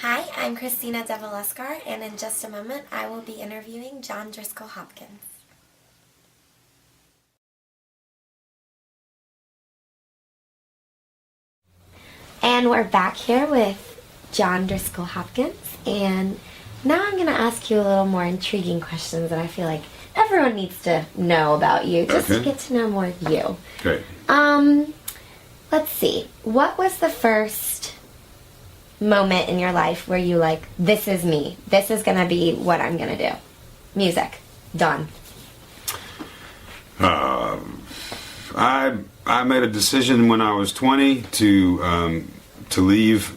Hi, I'm Cristina deVallescar, and in just a moment I will be interviewing John Driskell Hopkins. And we're back here with John Driskell Hopkins, and now I'm going to ask you a little more intriguing questions that I feel like everyone needs to know about you, just to get to know more of you. Okay. Let's see. What was the first moment in your life where you like, this is me, this is gonna be what I'm gonna do? Music. Done. I made a decision when I was 20 to leave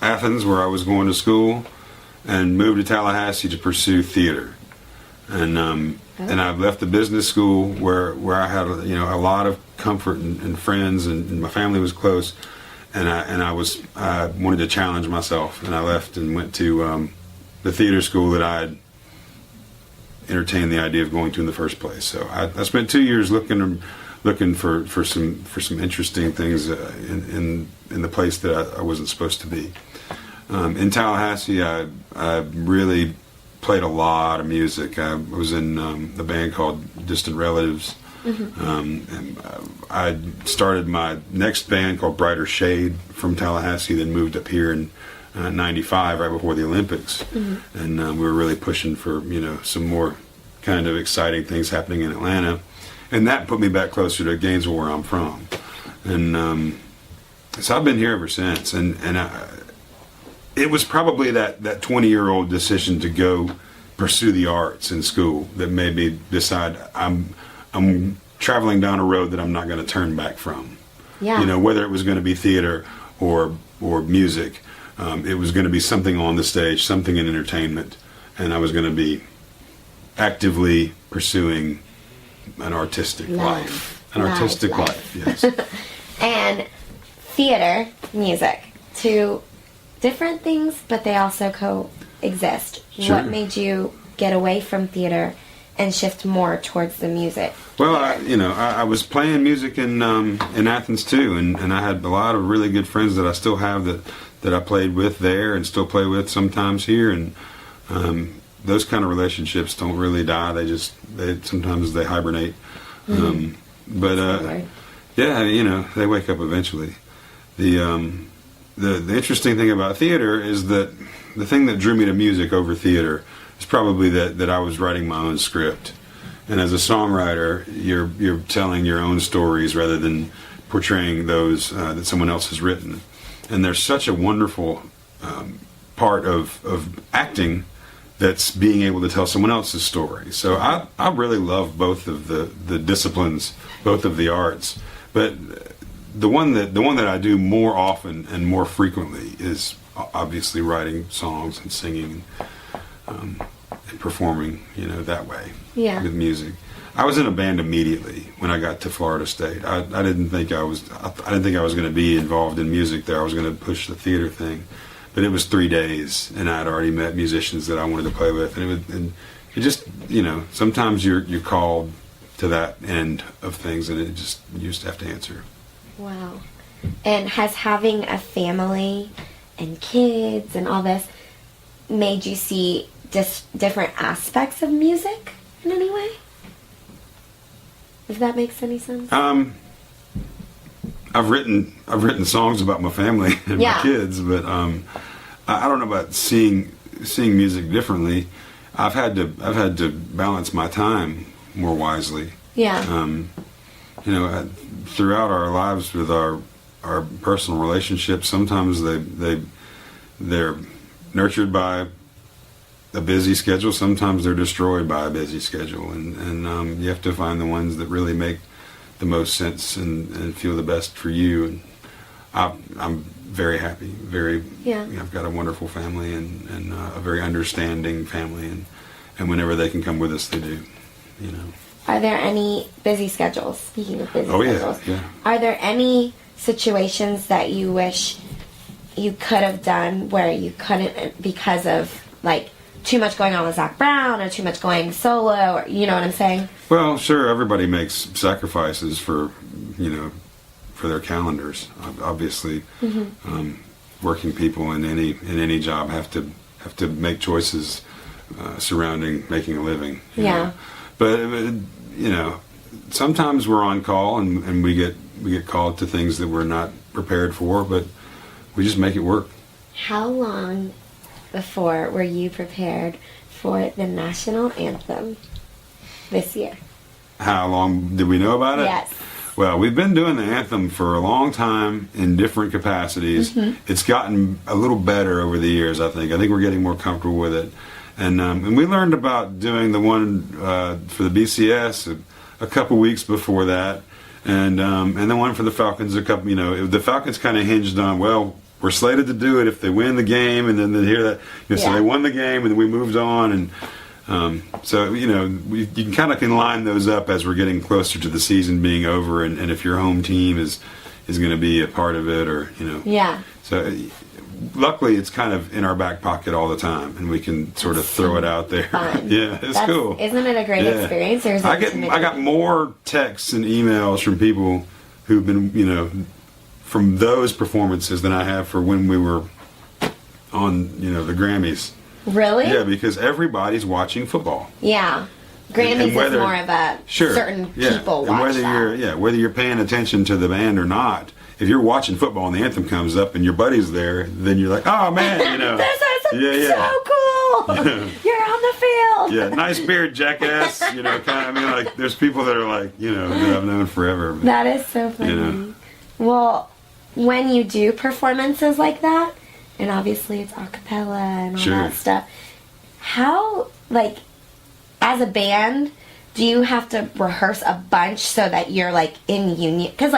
Athens, where I was going to school, and move to Tallahassee to pursue theater. And I've left the business school where I had a lot of comfort and friends, and my family was close. And I wanted to challenge myself, and I left and went to the theater school that I had entertained the idea of going to in the first place. So I spent 2 years looking for some interesting things in the place that I wasn't supposed to be. In Tallahassee, I really played a lot of music. I was in the band called Distant Relatives. And I started my next band called Brighter Shade from Tallahassee, then moved up here in 95, right before the Olympics. And we were really pushing for some more kind of exciting things happening in Atlanta, and that put me back closer to Gainesville, where I'm from. And so I've been here ever since. And it was probably that 20-year-old decision to go pursue the arts in school that made me decide I'm traveling down a road that I'm not going to turn back from. Yeah. Whether it was going to be theater or music, it was going to be something on the stage, something in entertainment, and I was going to be actively pursuing an artistic life. Artistic life, yes. And theater, music, two different things, but they also coexist. Sure. What made you get away from theater and shift more towards the music? Well, I was playing music in Athens too, and I had a lot of really good friends that I still have that I played with there and still play with sometimes here, and those kind of relationships don't really die. They sometimes they hibernate, but yeah, they wake up eventually. The interesting thing about theater is that the thing that drew me to music over theater is probably that I was writing my own script. And as a songwriter, you're telling your own stories rather than portraying those that someone else has written. And there's such a wonderful part of acting that's being able to tell someone else's story. So I really love both of the disciplines, both of the arts. But the one that I do more often and more frequently is obviously writing songs and singing and performing, that way. Yeah. With music. I was in a band immediately when I got to Florida State. I didn't think I was going to be involved in music there. I was going to push the theater thing, but it was 3 days, and I had already met musicians that I wanted to play with, and it just sometimes you're called to that end of things, and you just have to answer. Wow. And has having a family and kids and all this made you see different aspects of music in any way? If that makes any sense. I've written songs about my family and my kids, but I don't know about seeing music differently. I've had to balance my time more wisely. Yeah. Throughout our lives with our personal relationships, sometimes they're nurtured by a busy schedule. Sometimes they're destroyed by a busy schedule, and you have to find the ones that really make the most sense and feel the best for you. And I'm very happy. I've got a wonderful family and a very understanding family, and whenever they can come with us, they do. Are there any busy schedules? Speaking of busy schedules, yeah. Are there any situations that you wish you could have done where you couldn't because of too much going on with Zac Brown or too much going solo, or you know what I'm saying? Well, sure, everybody makes sacrifices for their calendars, obviously. working people in any job have to make choices surrounding making a living. You know? But you know, sometimes we're on call and we get called to things that we're not prepared for, but we just make it work. How long before were you prepared for the national anthem this year? How long did we know about it? Yes. Well, we've been doing the anthem for a long time in different capacities. Mm-hmm. It's gotten a little better over the years, I think. I think we're getting more comfortable with it. And we learned about doing the one for the BCS a couple weeks before that. And the one for the Falcons, the Falcons kind of hinged on, well, we're slated to do it if they win the game, and then they hear that, so they won the game, and then we moved on, and so you can kind of line those up as we're getting closer to the season being over, and if your home team is going to be a part of it, or so luckily it's kind of in our back pocket all the time, and we can sort of throw it out there. Fun. It's cool. Isn't it a great experience? Or is I got more texts and emails from people who've been from those performances than I have for when we were on the Grammys. Really? Yeah, because everybody's watching football. Yeah. Grammys is more of a certain people watch that. Whether you're paying attention to the band or not, if you're watching football and the anthem comes up and your buddy's there, then you're like, oh man, this is so cool. You're on the field. Yeah, nice beard, jackass. There's people that are like, that I've known forever. But, that is so funny. Well, when you do performances like that, and obviously it's a cappella and all that stuff, how, as a band, do you have to rehearse a bunch so that you're, in union? Because,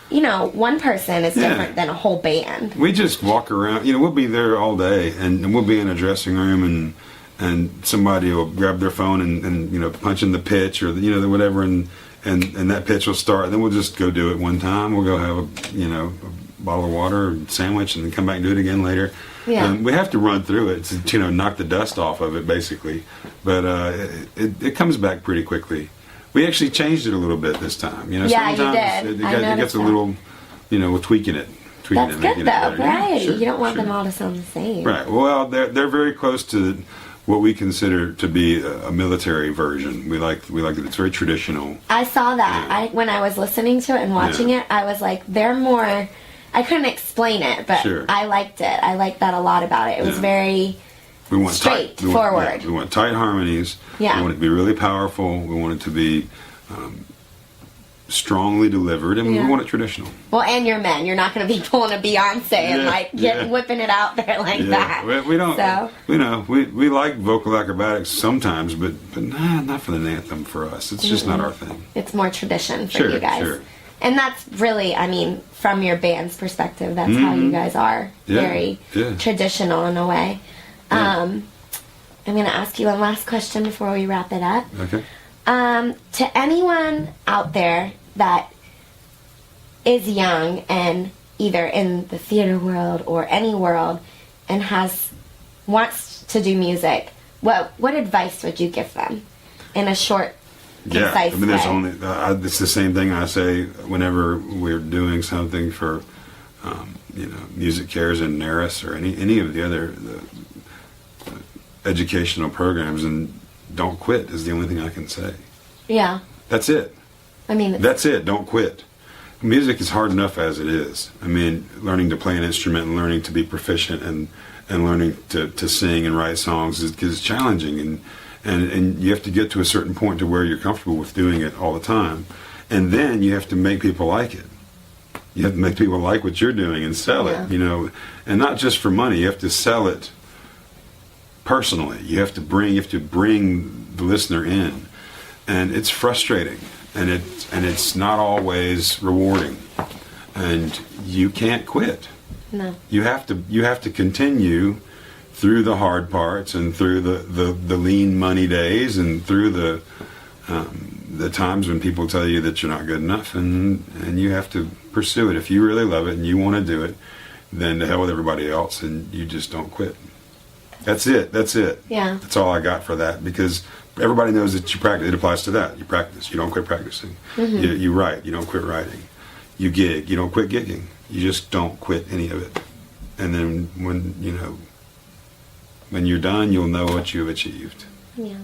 one person is different than a whole band. We just walk around. We'll be there all day, and we'll be in a dressing room, and somebody will grab their phone and punch in the pitch or whatever, and that pitch will start. And then we'll just go do it one time. We'll go have a bottle of water, or sandwich, and then come back and do it again later. Yeah. We have to run through it to knock the dust off of it, basically. But it comes back pretty quickly. We actually changed it a little bit this time. Sometimes you did. It gets a little, we're tweaking it. That's good, though. Variety. Sure, you don't want them all to sound the same. Right. Well, they're very close to what we consider to be a military version. We like that it's very traditional. I saw that. When I was listening to it and watching it, I was like, they're more... I couldn't explain it, but I liked it. I liked that a lot about it. It was very straightforward. We want tight harmonies. Yeah. We want it to be really powerful. We want it to be strongly delivered, and we want it traditional. Well, and you're men. You're not going to be pulling a Beyonce and whipping it out there like that. We don't. So. We like vocal acrobatics sometimes, but not for the anthem for us. It's just not our thing. It's more tradition for you guys. Sure. And that's really, from your band's perspective, that's how you guys are. Very traditional in a way. I'm going to ask you one last question before we wrap it up. Okay. To anyone out there that is young and either in the theater world or any world and wants to do music, what advice would you give them in a short, concise way? There's only it's the same thing I say whenever we're doing something for Music Cares and NARIS or any of the other educational programs, and don't quit is the only thing I can say. Yeah. That's it. That's it. Don't quit. Music is hard enough as it is. Learning to play an instrument and learning to be proficient and learning to sing and write songs is challenging, and you have to get to a certain point to where you're comfortable with doing it all the time, and then you have to make people like it. You have to make people like what you're doing and sell it, and not just for money. You have to sell it personally. You have to bring the listener in, and it's frustrating, and it's not always rewarding, and you can't quit. No. You have to continue through the hard parts and through the lean money days and through the times when people tell you that you're not good enough, and you have to pursue it. If you really love it and you want to do it, then to hell with everybody else, and you just don't quit. That's it. Yeah. That's all I got for that, because everybody knows that you practice. It applies to that. You practice. You don't quit practicing. Mm-hmm. You write. You don't quit writing. You gig. You don't quit gigging. You just don't quit any of it. and then when you're done, you'll know what you've achieved. Yeah.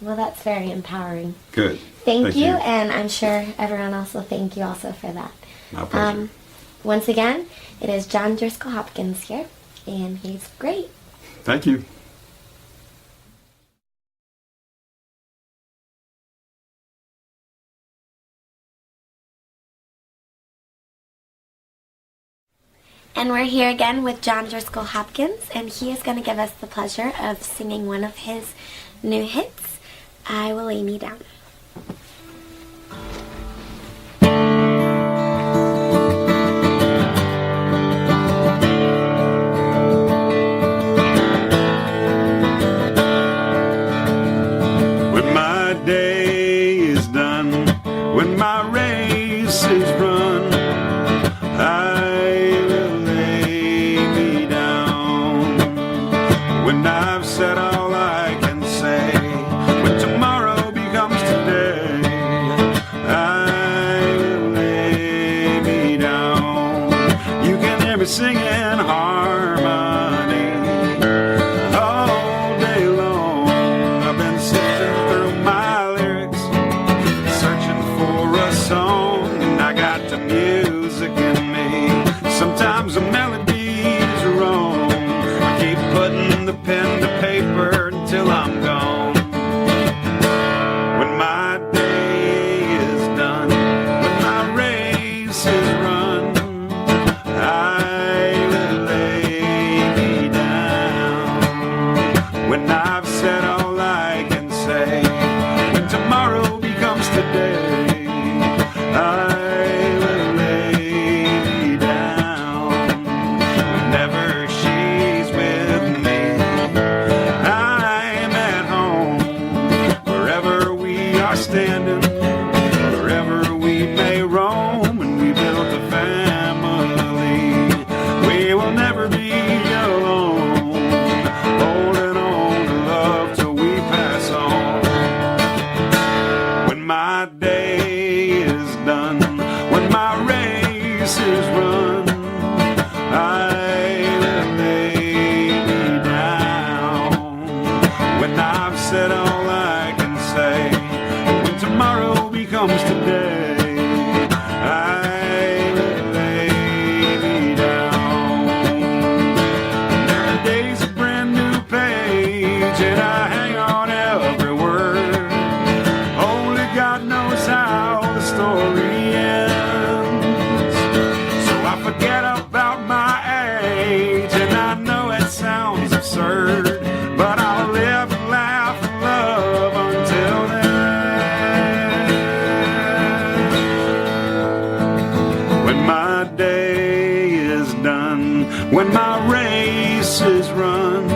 Well, that's very empowering. Good. Thank you, and I'm sure everyone else will thank you also for that. My pleasure. Once again, it is John Driskell Hopkins here, and he's great. Thank you. And we're here again with John Driskell Hopkins, and he is going to give us the pleasure of singing one of his new hits, I Will Lay Me Down. When my day is done, when my race is run, I will lay me down. When I've said all I can say, when tomorrow becomes today, I will lay me down. You can hear me singing harmony all day long. I've been sifting through my lyrics, searching for a song, and I got the music in me. Sometimes the melody is wrong. I keep putting the pen to paper until I'm gone. When my day is done, when my race is run, I will lay me down. When I've said all I can say, when tomorrow becomes today, I will lay me down. Whenever she's with me, I'm at home. Wherever we are standing, wherever we may roam, and we built a family, we will never be alone. Holding on to love till we pass on. When my day is done, when my race is run, I will lay me down. When I've said all I can say, when tomorrow becomes today, I will lay me down. And every day's a brand new page, and I hang on every word. Only God knows how the story ends. So I forget about my age, and I know it sounds absurd, but I'll live and laugh and love until then. When my day is done, when my race is run,